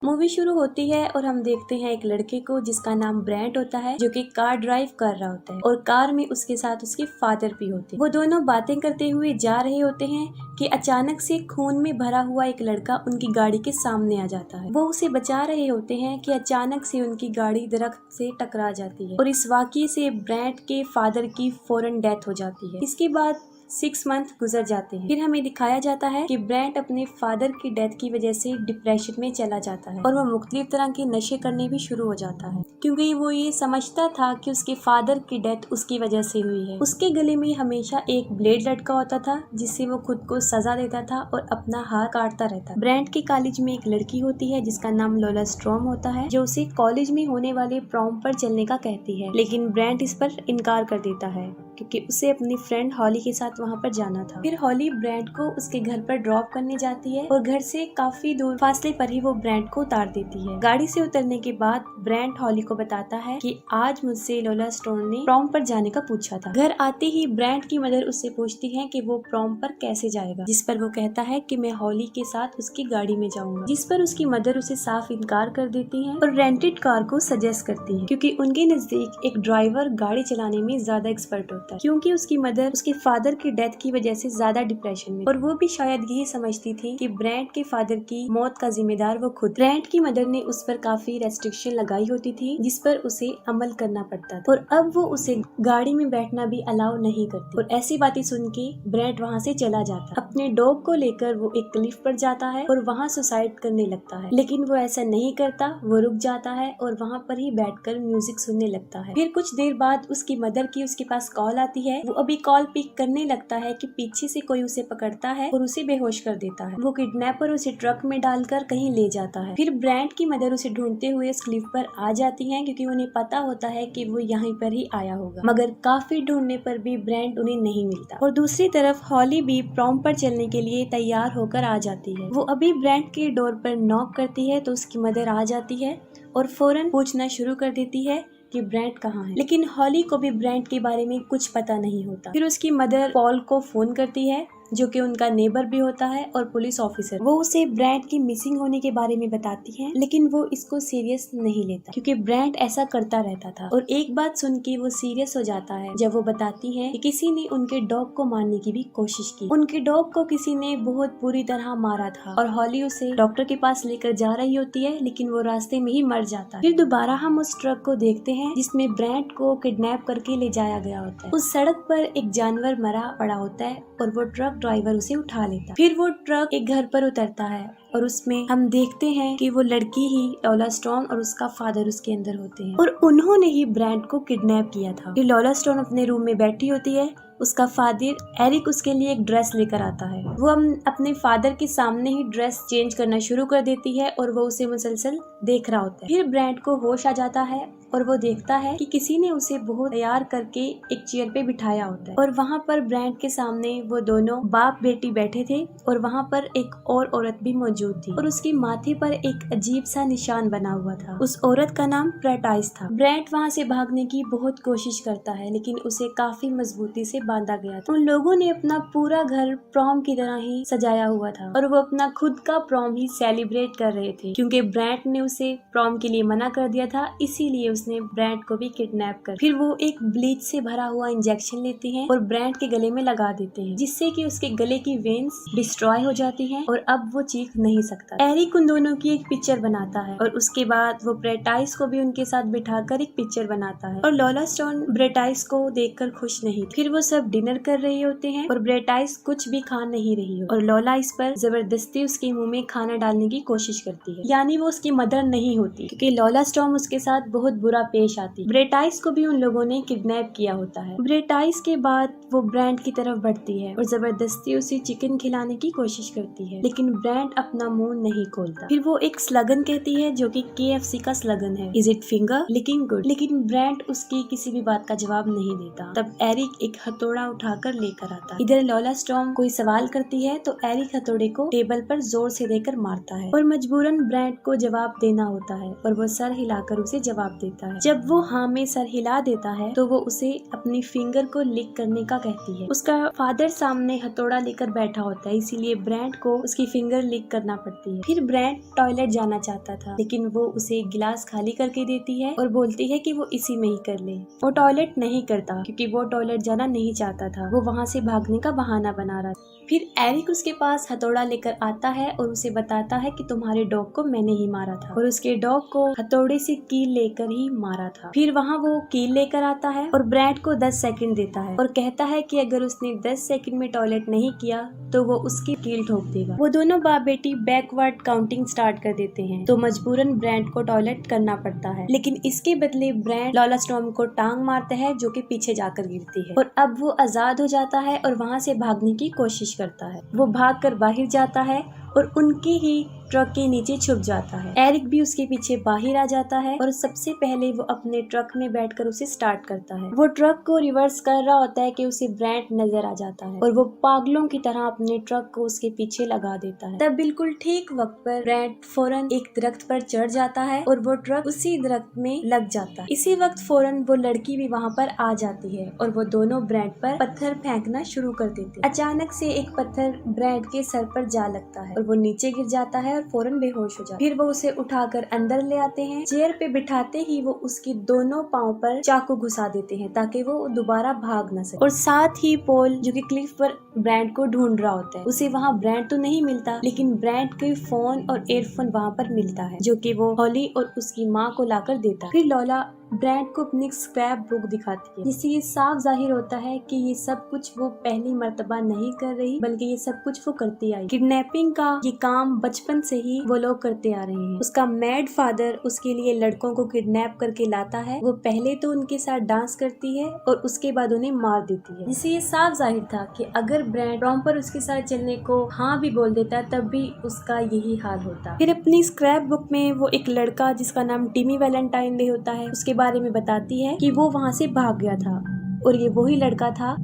Movie शुरू होती है और हम देखते हैं एक लड़के को जिसका नाम ब्रेंट होता है, जो कि कार ड्राइव कर रहा होता है और कार में उसके साथ उसके फादर भी होते हैं। वो दोनों बातें करते हुए जा रहे होते हैं कि अचानक से खून में भरा हुआ एक लड़का उनकी गाड़ी के सामने आ जाता है। वो उसे बचा रहे होते हैं कि अचानक से उनकी गाड़ी दरख्त से टकरा जाती है और इस वाकये से ब्रेंट के फादर की फौरन डेथ हो जाती है। इसके बाद 6 मंथ गुजर जाते हैं। फिर हमें दिखाया जाता है कि ब्रेंट अपने फादर की डेथ की वजह से डिप्रेशन में चला जाता है और वो मुख्तलिफ तरह के नशे करने भी शुरू हो जाता है, क्योंकि वो ये समझता था कि उसके फादर की डेथ उसकी वजह से हुई है। उसके गले में हमेशा एक ब्लेड लटका होता था जिससे वो खुद को सजा देता था और अपना हाथ काटता रहता। ब्रेंट के कॉलेज में एक लड़की होती है जिसका नाम लोला स्ट्रॉम होता है, जो उसे कॉलेज में होने वाले प्रॉम पर चलने का कहती है, लेकिन ब्रेंट इस पर इनकार कर देता है क्योंकि उसे अपनी फ्रेंड हॉली के साथ वहाँ पर जाना था। फिर हॉली ब्रेंट को उसके घर पर ड्रॉप करने जाती है और घर से काफी दूर फासले पर ही वो ब्रेंट को उतार देती है। गाड़ी से उतरने के बाद ब्रेंट हॉली को बताता है कि आज मुझसे लोला स्टोन ने प्रॉम पर जाने का पूछा था। घर आते ही ब्रेंट की मदर उससे पूछती है कि वो प्रॉम पर कैसे जाएगा, जिस पर वो कहता है कि मैं हॉली के साथ उसकी गाड़ी में जाऊंगा, जिस पर उसकी मदर उसे साफ इनकार कर देती है और रेंटेड कार को सजेस्ट करती है, क्योंकि उनके नजदीक एक ड्राइवर गाड़ी चलाने में ज्यादा एक्सपर्ट होता है, क्योंकि उसकी मदर उसके फादर की डेथ की वजह से ज्यादा डिप्रेशन में, और वो भी शायद यही समझती थी कि ब्रेंट के फादर की मौत का जिम्मेदार वो खुद। ब्रेंट की मदर ने उस पर काफी रेस्ट्रिक्शन लगाई होती थी जिस पर उसे अमल करना पड़ता था, और अब वो उसे गाड़ी में बैठना भी अलाउ नहीं करती। और ऐसी बातें सुन के ब्रेंट वहाँ से चला जाता। अपने डॉग को लेकर वो एक क्लिफ पर जाता है और वहाँ सुसाइड करने लगता है, लेकिन वो ऐसा नहीं करता। वो रुक जाता है और वहाँ पर ही बैठकर म्यूजिक सुनने लगता है। फिर कुछ देर बाद उसकी मदर की उसके पास कॉल आती है। वो अभी कॉल पिक करने लगता है कि पीछे से कोई उसे पकड़ता है और उसे बेहोश कर देता है। वो किडनैपर उसे ट्रक में डालकर कहीं ले जाता है। फिर ब्रेंट की मदर उसे ढूंढते हुए उस क्लिफ पर आ जाती है, क्योंकि उन्हें पता होता है कि वो यहीं पर ही आया होगा, मगर काफी ढूंढने पर भी ब्रेंट उन्हें नहीं मिलता। और दूसरी तरफ हॉली भी प्रॉम पर चलने के लिए तैयार होकर आ जाती है। वो अभी ब्रेंट के डोर पर नॉक करती है तो उसकी मदर आ जाती है और फौरन पूछना शुरू कर देती है कि ब्रेंट कहाँ है, लेकिन हॉली को भी ब्रेंट के बारे में कुछ पता नहीं होता। फिर उसकी मदर पॉल को फोन करती है, जो कि उनका नेबर भी होता है और पुलिस ऑफिसर। वो उसे ब्रेंट की मिसिंग होने के बारे में बताती है, लेकिन वो इसको सीरियस नहीं लेता क्योंकि ब्रेंट ऐसा करता रहता था। और एक बात सुन के वो सीरियस हो जाता है जब वो बताती है कि किसी ने उनके डॉग को मारने की भी कोशिश की। उनके डॉग को किसी ने बहुत बुरी तरह मारा था और हॉली उसे डॉक्टर के पास लेकर जा रही होती है, लेकिन वो रास्ते में ही मर जाता है। फिर दोबारा हम उस ट्रक को देखते हैं जिसमें ब्रेंट को किडनैप करके ले जाया गया होता है। उस सड़क पर एक जानवर मरा पड़ा होता है और वो ट्रक ड्राइवर उसे उठा लेता। फिर वो ट्रक एक घर पर उतरता है और उसमें हम देखते हैं कि वो लड़की ही लोला स्टोन और उसका फादर उसके अंदर होते हैं और उन्होंने ही ब्रेंट को किडनैप किया था। फिर लोला स्टोन अपने रूम में बैठी होती है। उसका फादर एरिक उसके लिए एक ड्रेस लेकर आता है। वो हम अपने फादर के सामने ही ड्रेस चेंज करना शुरू कर देती है और वो उसे मुसलसल देख रहा होता है। फिर ब्रेंट को होश आ जाता है और वो देखता है कि किसी ने उसे बहुत तैयार करके एक चेयर पे बिठाया होता है और वहाँ पर ब्रेंट के सामने वो दोनों बाप बेटी बैठे थे और वहाँ पर एक और औरत भी मौजूद थी और उसके माथे पर एक अजीब सा निशान बना हुआ था। उस औरत का नाम प्रेटाइस था। ब्रेंट वहाँ से भागने की बहुत कोशिश करता है, लेकिन उसे काफी मजबूती से बांधा गया था। उन लोगों ने अपना पूरा घर प्रॉम की तरह ही सजाया हुआ था और वो अपना खुद का प्रॉम ही सेलिब्रेट कर रहे थे, क्योंकि ब्रेंट ने उसे प्रॉम के लिए मना कर दिया था, इसीलिए उसने ब्रेंट को भी किडनैप कर। फिर वो एक ब्लीच से भरा हुआ इंजेक्शन लेते हैं और ब्रेंट के गले में लगा देते हैं, जिससे कि उसके गले की वेन्स डिस्ट्रॉय हो जाती हैं और अब वो चीख नहीं सकता। एरिक उन दोनों की एक पिक्चर बनाता है और उसके बाद वो ब्रेटाइस को भी उनके साथ बिठाकर एक पिक्चर बनाता है और लोला स्टोन ब्रेटाइस को देखकर खुश नहीं। फिर वो सब डिनर कर रहे होते हैं और ब्रेटाइस कुछ भी खा नहीं रही हो और लोला इस पर जबरदस्ती उसके मुंह में खाना डालने की कोशिश करती है, यानी वो उसकी मदर नहीं होती, क्योंकि लोला स्टॉर्म उसके साथ बहुत बुरा पेश आती। ब्रेटाइस को भी उन लोगों ने किडनैप किया होता है। ब्रेटाइस के बाद वो ब्रेंट की तरफ बढ़ती है और जबरदस्ती उसे चिकन खिलाने की कोशिश करती है, लेकिन ब्रेंट अपना मुंह नहीं खोलता। फिर वो एक स्लगन कहती है जो कि KFC का स्लगन है, is it finger licking good, लेकिन ब्रेंट उसकी किसी भी बात का जवाब नहीं देता। तब एरिक एक हथौड़ा उठाकर लेकर आता है। इधर लॉला स्टॉर्म कोई सवाल करती है तो एरिक हथौड़े को टेबल पर जोर से देकर मारता है और मजबूरन ब्रैंड को जवाब देना होता है और वो सर हिलाकर उसे जवाब देता है। जब वो हाँ में सर हिला देता है तो वो उसे अपनी फिंगर को लिक करने का कहती है। उसका फादर सामने हथौड़ा लेकर बैठा होता है, इसीलिए ब्रैंड को उसकी फिंगर लिक करना पड़ती है। फिर ब्रैंड टॉयलेट जाना चाहता था लेकिन वो उसे गिलास खाली करके देती है और बोलती है कि वो इसी में ही कर ले। वो टॉयलेट नहीं करता क्योंकि वो टॉयलेट जाना नहीं चाहता था, वो वहाँ से भागने का बहाना बना रहा था। फिर एरिक उसके पास हथौड़ा लेकर आता है और उसे बताता है कि तुम्हारे डॉग को मैंने ही मारा था और उसके डॉग को हथौड़े से कील लेकर ही मारा था। फिर वहाँ वो कील लेकर आता है और ब्रैंड को 10 सेकंड देता है और कहता है कि अगर उसने 10 सेकंड में टॉयलेट नहीं किया तो वो उसकी कील ठोक देगा। वो दोनों बाप बेटी बैकवर्ड काउंटिंग स्टार्ट कर देते हैं तो मजबूरन ब्रैंड को टॉयलेट करना पड़ता है, लेकिन इसके बदले ब्रैंड लॉला स्टॉर्म को टांग मारता है जो कि पीछे जाकर गिरती है और अब वो आजाद हो जाता है और वहाँ से भागने की कोशिश करता है। वो भागकर बाहर जाता है और उनकी ही ट्रक के नीचे छुप जाता है। एरिक भी उसके पीछे बाहर आ जाता है और सबसे पहले वो अपने ट्रक में बैठकर उसे स्टार्ट करता है। वो ट्रक को रिवर्स कर रहा होता है कि उसे ब्रैंड नजर आ जाता है और वो पागलों की तरह अपने ट्रक को उसके पीछे लगा देता है। तब बिल्कुल ठीक वक्त पर ब्रैंड फौरन एक दरख्त पर चढ़ जाता है और वो ट्रक उसी दरख्त में लग जाता है। इसी वक्त फौरन वो लड़की भी वहाँ पर आ जाती है और वो दोनों ब्रैंड पर पत्थर फेंकना शुरू कर देते हैं। अचानक से एक पत्थर ब्रैंड के सर पर जा लगता है और वो नीचे गिर जाता है और फौरन बेहोश हो जाता है। फिर वो उसे उठाकर अंदर ले आते हैं। चेयर पे बिठाते ही वो उसके दोनों पाँव पर चाकू घुसा देते हैं ताकि वो दोबारा भाग न सके। और साथ ही पॉल जो कि क्लिफ पर ब्रैंड को ढूंढ रहा होता है, उसे वहाँ ब्रैंड तो नहीं मिलता लेकिन ब्रैंड के फोन और एयरफोन वहाँ पर मिलता है जो कि वो हॉली और उसकी माँ को लाकर देता है। फिर लॉला ब्रैंड को अपनी स्क्रैप बुक दिखाती है जिससे ये साफ जाहिर होता है कि ये सब कुछ वो पहली मर्तबा नहीं कर रही बल्कि ये सब कुछ वो करती आई। किडनैपिंग का ये काम बचपन से ही वो लोग करते आ रहे हैं। उसका मैड फादर उसके लिए लड़कों को किडनैप करके लाता है। वो पहले तो उनके साथ डांस करती है और उसके बाद उन्हें मार देती है, जिससे ये साफ जाहिर था कि अगर ब्रैंड प्रॉपर उसके साथ चलने को हाँ भी बोल देता तब भी उसका यही हाल होता। फिर अपनी स्क्रैप बुक में वो एक लड़का जिसका नाम टिमी वैलेंटाइन डे होता है उसके बारे में बताती है कि वो वहाँ से भाग गया था और ये वही लड़का था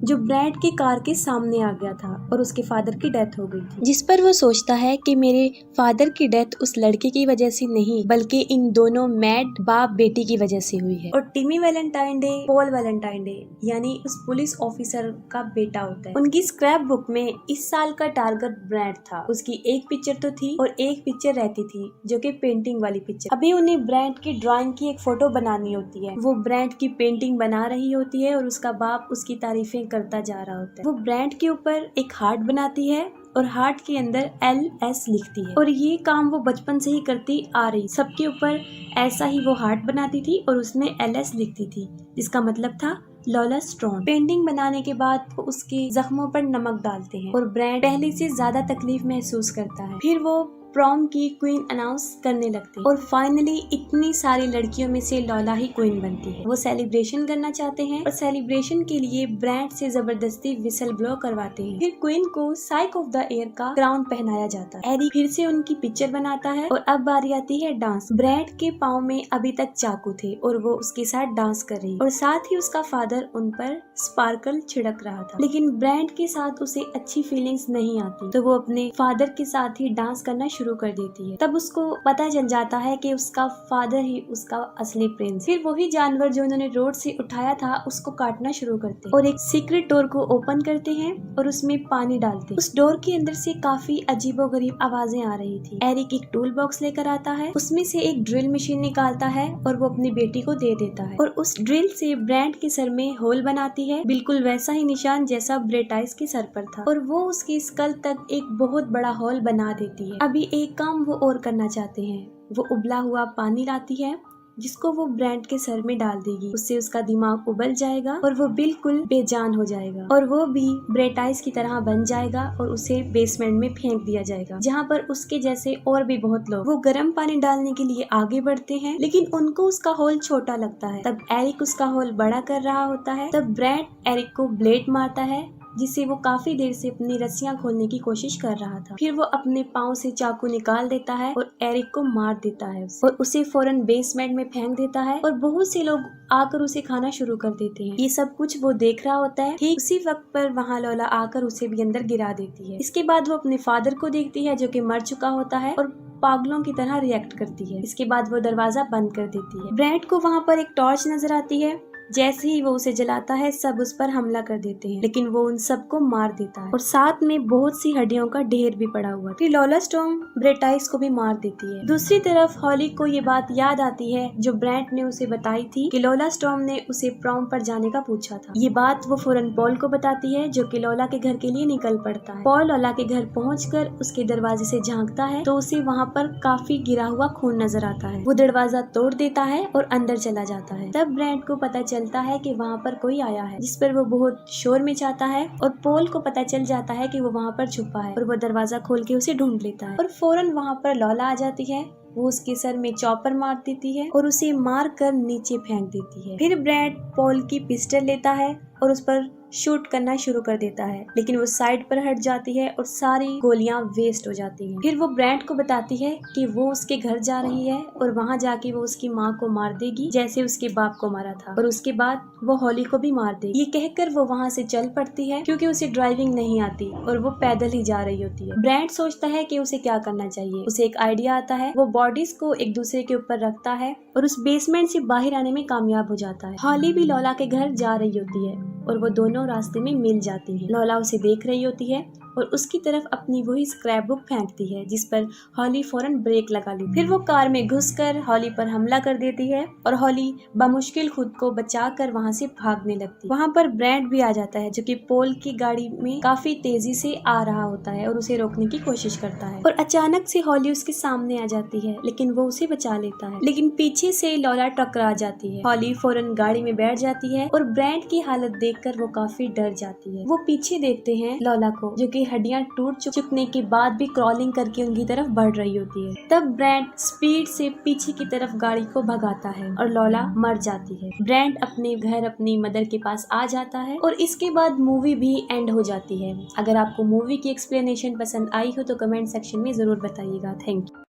जो ब्रैंड की कार के सामने आ गया था और उसके फादर की डेथ हो गई थी, जिस पर वो सोचता है कि मेरे फादर की डेथ उस लड़के की वजह से नहीं बल्कि इन दोनों मैड बाप बेटी की वजह से हुई है। और टिमी Valentine day Paul Valentine day यानी उस पुलिस ऑफिसर का बेटा होता है। उनकी स्क्रैप बुक में इस साल का टारगेट ब्रैंड था। उसकी एक पिक्चर तो थी और एक पिक्चर रहती थी जो कि पेंटिंग वाली पिक्चर। अभी उन्हें ब्रैंड की ड्राइंग की एक फोटो बनानी होती है। वो ब्रैंड की पेंटिंग बना रही होती है और उसका बाप उसकी तारीफें करता जा रहा होता है। वो ब्रैंड के ऊपर एक हार्ट बनाती है और हार्ट के अंदर LS लिखती है और ये काम वो बचपन से ही करती आ रही। सबके ऊपर ऐसा ही वो हार्ट बनाती थी और उसमें LS लिखती थी जिसका मतलब था लॉला स्टॉर्म। पेंटिंग बनाने के बाद वो उसके जख्मों पर नमक डालते हैं और ब्रैंड पहले से ज्यादा तकलीफ महसूस करता है। फिर वो प्रॉम की क्वीन अनाउंस करने लगते हैं और फाइनली इतनी सारी लड़कियों में से लॉला ही क्वीन बनती है। वो सेलिब्रेशन करना चाहते हैं और सेलिब्रेशन के लिए ब्रैंड से जबरदस्ती विसल ब्लो करवाते हैं। फिर क्वीन को साइक ऑफ द ईयर का क्राउन पहनाया जाता है। एरिक फिर से उनकी पिक्चर बनाता है और अब बारी आती है डांस। ब्रैंड के पाँव में अभी तक चाकू थे और वो उसके साथ डांस कर रही और साथ ही उसका फादर उन पर स्पार्कल छिड़क रहा था, लेकिन ब्रैंड के साथ उसे अच्छी फीलिंग्स नहीं आती तो वो अपने फादर के साथ ही डांस करना शुरू कर देती है। तब उसको पता चल जाता है कि उसका फादर ही उसका असली प्रिंस। फिर वही जानवर जो उन्होंने रोड से उठाया था उसको काटना शुरू करते हैं और एक सीक्रेट डोर को ओपन करते हैं और उसमें पानी डालते हैं। उस डोर के अंदर से काफी अजीबोगरीब आवाजें आ रही थी। एरिक एक टूल बॉक्स लेकर आता है, उसमें से एक ड्रिल मशीन निकालता है और वो अपनी बेटी को दे देता है और उस ड्रिल से ब्रैंड के सर में होल बनाती है, बिल्कुल वैसा ही निशान जैसा ब्रेटाइस के सर पर था और वो उसकी स्कल तक एक बहुत बड़ा होल बना देती है। अभी एक काम वो और करना चाहते हैं। वो उबला हुआ पानी लाती है जिसको वो ब्रैंड के सर में डाल देगी। उससे उसका दिमाग उबल जाएगा और वो बिल्कुल बेजान हो जाएगा और वो भी ब्रेटाइस की तरह बन जाएगा और उसे बेसमेंट में फेंक दिया जाएगा जहाँ पर उसके जैसे और भी बहुत लोग। वो गर्म पानी डालने के लिए आगे बढ़ते हैं लेकिन उनको उसका होल छोटा लगता है। तब एरिक उसका होल बड़ा कर रहा होता है। तब ब्रैंड एरिक को ब्लेड मारता है जिससे वो काफी देर से अपनी रस्सियां खोलने की कोशिश कर रहा था। फिर वो अपने पाँव से चाकू निकाल देता है और एरिक को मार देता है और उसे फौरन बेसमेंट में फेंक देता है और बहुत से लोग आकर उसे खाना शुरू कर देते हैं। ये सब कुछ वो देख रहा होता है। ठीक उसी वक्त पर वहाँ लोला आकर उसे भी अंदर गिरा देती है। इसके बाद वो अपने फादर को देखती है जो कि मर चुका होता है और पागलों की तरह रिएक्ट करती है। इसके बाद वो दरवाजा बंद कर देती है। ब्रैड को वहाँ पर एक टॉर्च नजर आती है। जैसे ही वो उसे जलाता है सब उस पर हमला कर देते हैं, लेकिन वो उन सबको मार देता है और साथ में बहुत सी हड्डियों का ढेर भी पड़ा हुआ। फिर लोला स्टॉर्म ब्रेटाइस को भी मार देती है। दूसरी तरफ हॉली को ये बात याद आती है जो ब्रैंड ने उसे बताई थी कि लोला स्टॉर्म ने उसे प्रॉम पर जाने का पूछा था। ये बात वो फौरन पॉल को बताती है जो कि लोला के घर के लिए निकल पड़ता है। पॉल लोला के घर पहुंचकर उसके दरवाजे से झांकता है तो उसे वहाँ पर काफी गिरा हुआ खून नजर आता है। वो दरवाजा तोड़ देता है और अंदर चला जाता है। तब ब्रैंड को पता चलता है कि वहाँ पर कोई आया है, जिस पर वो बहुत शोर मचाता है और पॉल को पता चल जाता है कि वो वहाँ पर छुपा है और वो दरवाजा खोल के उसे ढूंढ लेता है और फौरन वहाँ पर लोला आ जाती है। वो उसके सर में चॉपर मार देती है और उसे मार कर नीचे फेंक देती है। फिर ब्रैड पॉल की पिस्टल लेता है और उस पर शूट करना शुरू कर देता है, लेकिन वो साइड पर हट जाती है और सारी गोलियां वेस्ट हो जाती हैं। फिर वो ब्रैंड को बताती है कि वो उसके घर जा रही है और वहां जाके वो उसकी माँ को मार देगी जैसे उसके बाप को मारा था और उसके बाद वो हॉली को भी मार देगी। ये कहकर वो वहां से चल पड़ती है क्योंकि उसे ड्राइविंग नहीं आती और वो पैदल ही जा रही होती है। ब्रैंड सोचता है कि उसे क्या करना चाहिए। उसे एक आइडिया आता है। वो बॉडीज को एक दूसरे के ऊपर रखता है और उस बेसमेंट से बाहर आने में कामयाब हो जाता है। हॉली भी लोला के घर जा रही होती है और वो दोनों रास्ते में मिल जाती हैं। लोला उसे देख रही होती है और उसकी तरफ अपनी वही स्क्रैप बुक फेंकती है जिस पर हॉली फौरन ब्रेक लगा ली। फिर वो कार में घुसकर हॉली पर हमला कर देती है और हॉली बमुश्किल खुद को बचाकर वहां से भागने लगती है। वहां पर ब्रैंड भी आ जाता है जो कि पॉल की गाड़ी में काफी तेजी से आ रहा होता है और उसे रोकने की कोशिश करता है और अचानक से हॉली उसके सामने आ जाती है, लेकिन वो उसे बचा लेता है। लेकिन पीछे से लोला टकरा जाती है। हॉली फौरन गाड़ी में बैठ जाती है और ब्रैंड की हालत देखकर वो काफी डर जाती है। वो पीछे देखते हैं लोला को जो कि हड्डियां टूट चुकने के बाद भी क्रॉलिंग करके उनकी तरफ बढ़ रही होती है। तब ब्रैंड स्पीड से पीछे की तरफ गाड़ी को भगाता है और लोला मर जाती है। ब्रैंड अपने घर अपनी मदर के पास आ जाता है और इसके बाद मूवी भी एंड हो जाती है। अगर आपको मूवी की एक्सप्लेनेशन पसंद आई हो तो कमेंट सेक्शन में जरूर बताइएगा। Thank you.